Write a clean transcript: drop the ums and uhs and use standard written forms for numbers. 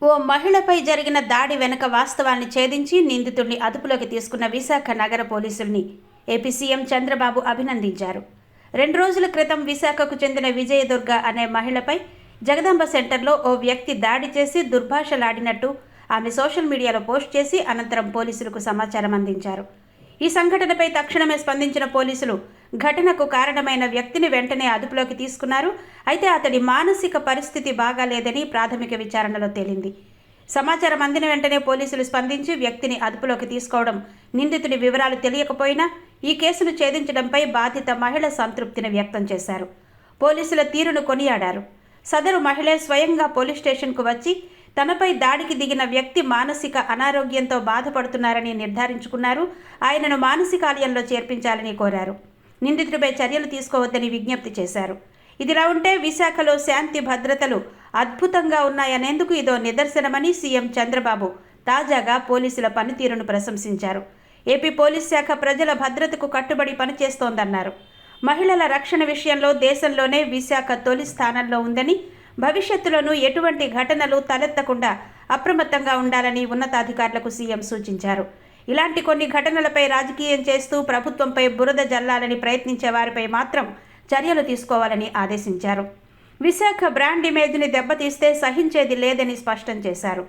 ఓ మహిళపై జరిగిన దాడి వెనుక వాస్తవాన్ని ఛేదించి నిందితుడిని అదుపులోకి తీసుకున్న విశాఖ నగర పోలీసుల్ని ఏపీ సీఎం చంద్రబాబు అభినందించారు. 2 రోజుల క్రితం విశాఖకు చెందిన విజయదుర్గ అనే మహిళపై జగదాంబ సెంటర్లో ఓ వ్యక్తి దాడి చేసి దుర్భాషలాడినట్టు ఆమె సోషల్ మీడియాలో పోస్ట్ చేసి అనంతరం పోలీసులకు సమాచారం అందించారు. ఈ సంఘటనపై తక్షణమే స్పందించిన పోలీసులు ఘటనకు కారణమైన వ్యక్తిని వెంటనే అదుపులోకి తీసుకున్నారు. అయితే అతడి మానసిక పరిస్థితి బాగాలేదని ప్రాథమిక విచారణలో తేలింది. సమాచారం అందిన వెంటనే పోలీసులు స్పందించి వ్యక్తిని అదుపులోకి తీసుకోవడం, నిందితుడి వివరాలు తెలియకపోయినా ఈ కేసును ఛేదించడంపై బాధిత మహిళ సంతృప్తిని వ్యక్తం చేశారు. పోలీసుల తీరును కొనియాడారు. సదరు మహిళే స్వయంగా పోలీస్ స్టేషన్కు వచ్చి తనపై దాడికి దిగిన వ్యక్తి మానసిక అనారోగ్యంతో బాధపడుతున్నారని నిర్ధారించుకున్నారు. ఆయనను మానసికాలయంలో చేర్పించాలని కోరారు. నిందితుడిపై చర్యలు తీసుకోవద్దని విజ్ఞప్తి చేశారు. ఇదిలా ఉంటే విశాఖలో శాంతి భద్రతలు అద్భుతంగా ఉన్నాయనేందుకు ఇదో నిదర్శనమని సీఎం చంద్రబాబు తాజాగా పోలీసుల పనితీరును ప్రశంసించారు. ఏపీ పోలీస్ శాఖ ప్రజల భద్రతకు కట్టుబడి పనిచేస్తోందన్నారు. మహిళల రక్షణ విషయంలో దేశంలోనే విశాఖ తొలి స్థానంలో ఉందని, భవిష్యత్తులోనూ ఎటువంటి ఘటనలు తలెత్తకుండా అప్రమత్తంగా ఉండాలని ఉన్నతాధికారులకు సీఎం సూచించారు. ఇలాంటి కొన్ని ఘటనలపై రాజకీయం చేస్తూ ప్రభుత్వంపై బురద జల్లాలని ప్రయత్నించే వారిపై మాత్రం చర్యలు తీసుకోవాలని ఆదేశించారు. విశాఖ బ్రాండ్ ఇమేజ్ని దెబ్బతీస్తే సహించేది లేదని స్పష్టం చేశారు.